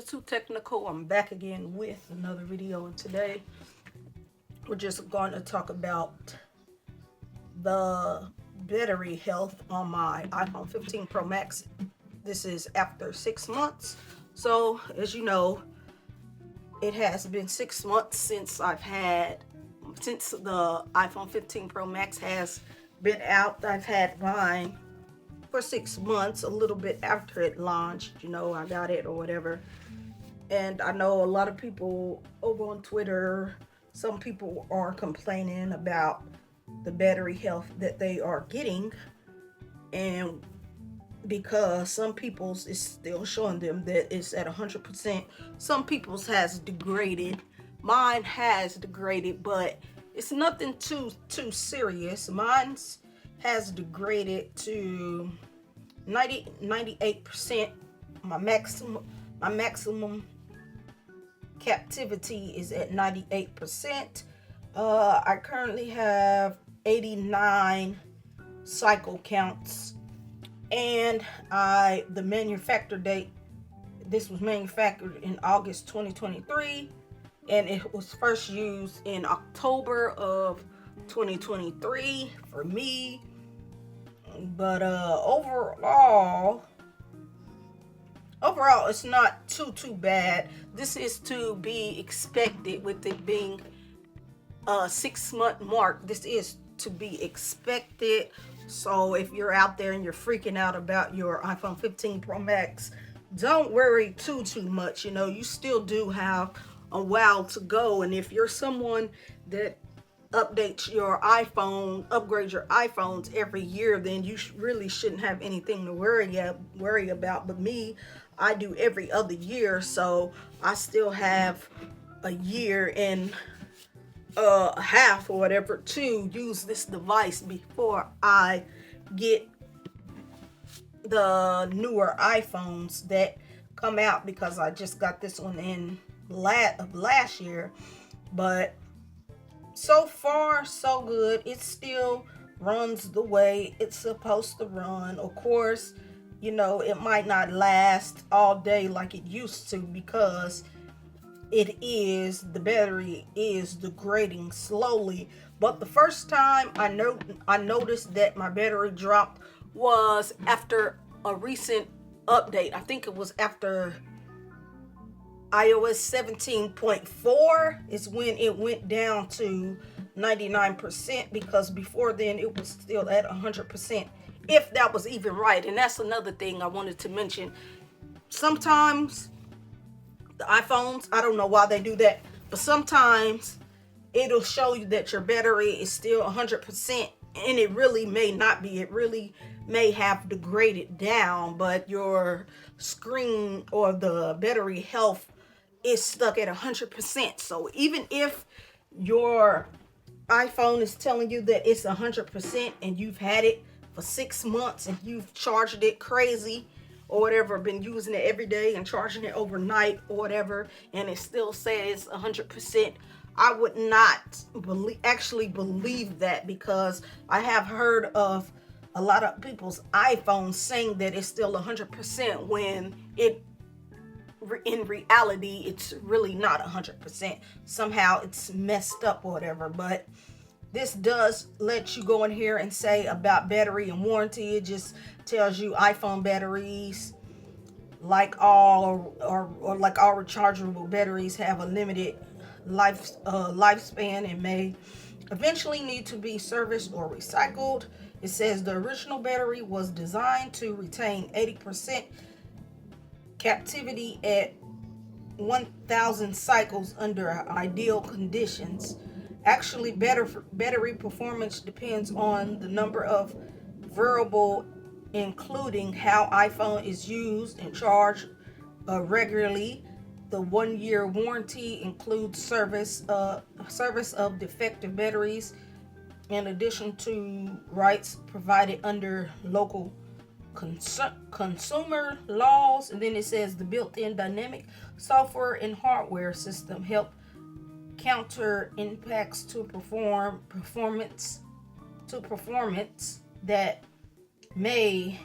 too technical. I'm back again with another video, and today we're just going to talk about the battery health on my iPhone 15 Pro Max. This is after 6 months. So as you know, it has been 6 months since the iPhone 15 Pro Max has been out. I've had mine for 6 months, a little bit after it launched. I got it or whatever. And I know a lot of people over on Twitter, some people are complaining about the battery health that they are getting, and because some people's is still showing them that it's at 100%. Some people's has degraded. Mine has degraded, but it's nothing too serious. Mine's has degraded to 98%. My maximum captivity is at 98%. I currently have 89 cycle counts, and the manufacture date, this was manufactured in August 2023, and it was first used in October of 2023 for me. But overall it's not too bad. This is to be expected with it being a 6 month mark. This is to be expected. So if you're out there and you're freaking out about your iPhone 15 Pro Max, don't worry too much. You still do have a while to go. And if you're someone that upgrade your iPhones every year, then you really shouldn't have anything to worry about. But me, I do every other year, so I still have a year and a half or whatever to use this device before I get the newer iPhones that come out, because I just got this one in last year. But so far so good. It still runs the way it's supposed to run. Of course, it might not last all day like it used to, because the battery is degrading slowly. But the first time I noticed that my battery dropped was after a recent update. I think it was after iOS 17.4 is when it went down to 99%, because before then it was still at 100%, if that was even right. And that's another thing I wanted to mention. Sometimes the iPhones, I don't know why they do that, but sometimes it'll show you that your battery is still 100%, and it really may not be. It really may have degraded down, but your screen or the battery health is stuck at 100%. So even if your iPhone is telling you that it's 100% and you've had it for 6 months and you've charged it crazy or whatever, been using it every day and charging it overnight or whatever, and it still says 100%, I would not actually believe that, because I have heard of a lot of people's iPhones saying that it's still 100% when in reality it's really not 100%. Somehow it's messed up or whatever. But this does let you go in here and say about battery and warranty. It just tells you iPhone batteries, like all rechargeable batteries, have a limited lifespan and may eventually need to be serviced or recycled. It says the original battery was designed to retain 80% captivity at 1,000 cycles under ideal conditions. Actually, battery performance depends on the number of variables, including how iPhone is used and charged regularly. The 1-year warranty includes service of defective batteries, in addition to rights provided under local consumer laws. And then it says the built-in dynamic software and hardware system help counter impacts to performance that may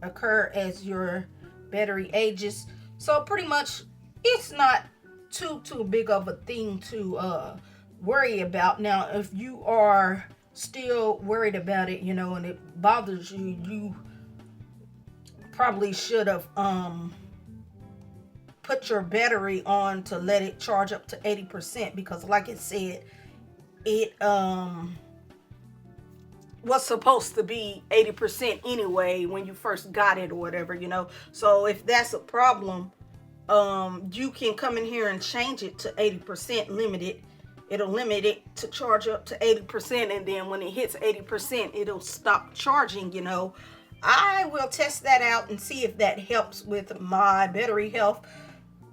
occur as your battery ages. So pretty much it's not too big of a thing to worry about. Now, if you are still worried about it, and it bothers you, you probably should have put your battery on to let it charge up to 80%, because like it said, it was supposed to be 80% anyway when you first got it or whatever. So if that's a problem, you can come in here and change it to 80%, it'll limit it to charge up to 80%, and then when it hits 80%, it'll stop charging. I will test that out and see if that helps with my battery health.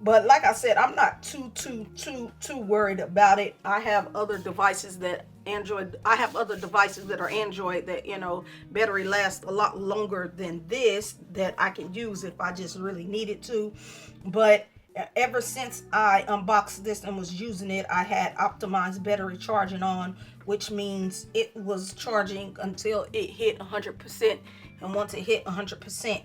But like I said, I'm not too worried about it. I have other devices that are Android that, battery lasts a lot longer than this, that I can use if I just really needed to. But ever since I unboxed this and was using it, I had optimized battery charging on, which means it was charging until it hit 100%. And once it hit 100%,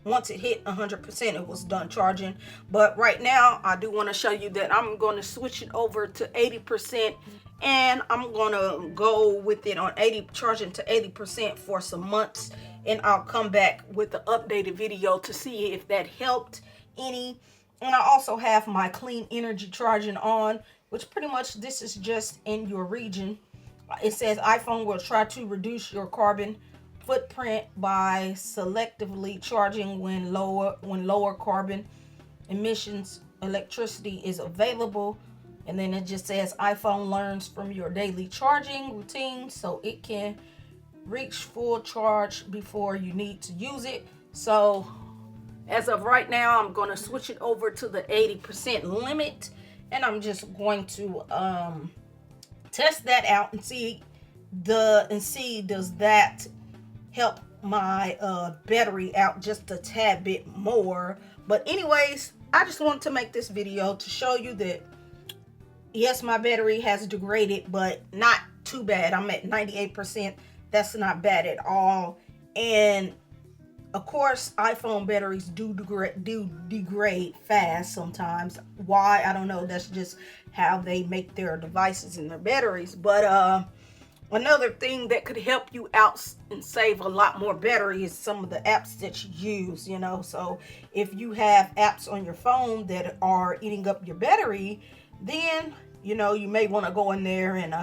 once it hit 100%, it was done charging. But right now, I do want to show you that I'm going to switch it over to 80%, and I'm going to go with it on charging to 80% for some months, and I'll come back with the updated video to see if that helped any. And I also have my clean energy charging on, which pretty much this is just in your region. It says iPhone will try to reduce your carbon footprint by selectively charging when lower carbon emissions electricity is available. And then it just says iPhone learns from your daily charging routine, so it can reach full charge before you need to use it. So as of right now, I'm going to switch it over to the 80% limit, and I'm just going to test that out and see does that help my battery out just a tad bit more. But anyways, I just wanted to make this video to show you that yes, my battery has degraded, but not too bad. I'm at 98%. That's not bad at all. And of course, iPhone batteries do degrade fast sometimes. Why? I don't know. That's just how they make their devices and their batteries. But another thing that could help you out and save a lot more battery is some of the apps that you use, So if you have apps on your phone that are eating up your battery, then, you may want to go in there and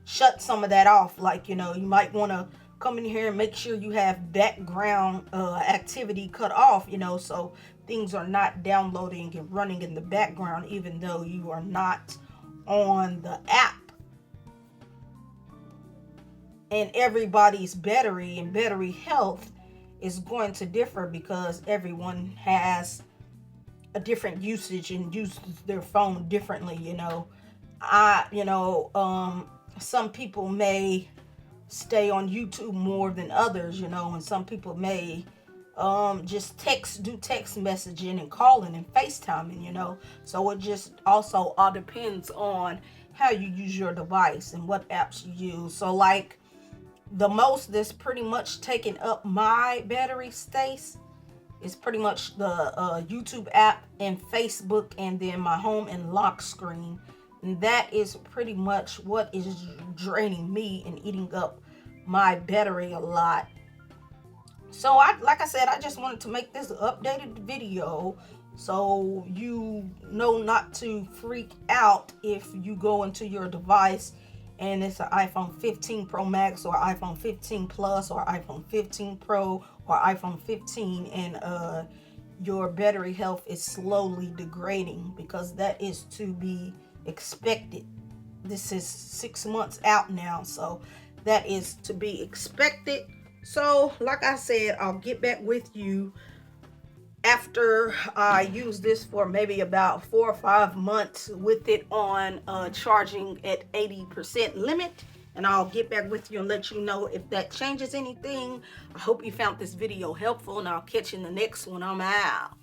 shut some of that off. Like, you might want to come in here and make sure you have background activity cut off, so things are not downloading and running in the background, even though you are not on the app. And everybody's battery and battery health is going to differ because everyone has a different usage and uses their phone differently. Some people may stay on YouTube more than others, and some people may just do text messaging and calling and FaceTiming, so it just also all depends on how you use your device and what apps you use. So like the most that's pretty much taking up my battery space is pretty much the YouTube app and Facebook, and then my home and lock screen. And that is pretty much what is draining me and eating up my battery a lot. So like I said, I just wanted to make this updated video so you know not to freak out if you go into your device and it's an iPhone 15 Pro Max or iPhone 15 Plus or iPhone 15 Pro or iPhone 15, and your battery health is slowly degrading, because that is to be expected. This is 6 months out now, so that is to be expected. So like I said, I'll get back with you after I use this for maybe about 4 or 5 months with it on charging at 80% limit, and I'll get back with you and let you know if that changes anything. I hope you found this video helpful, and I'll catch you in the next one. I'm out.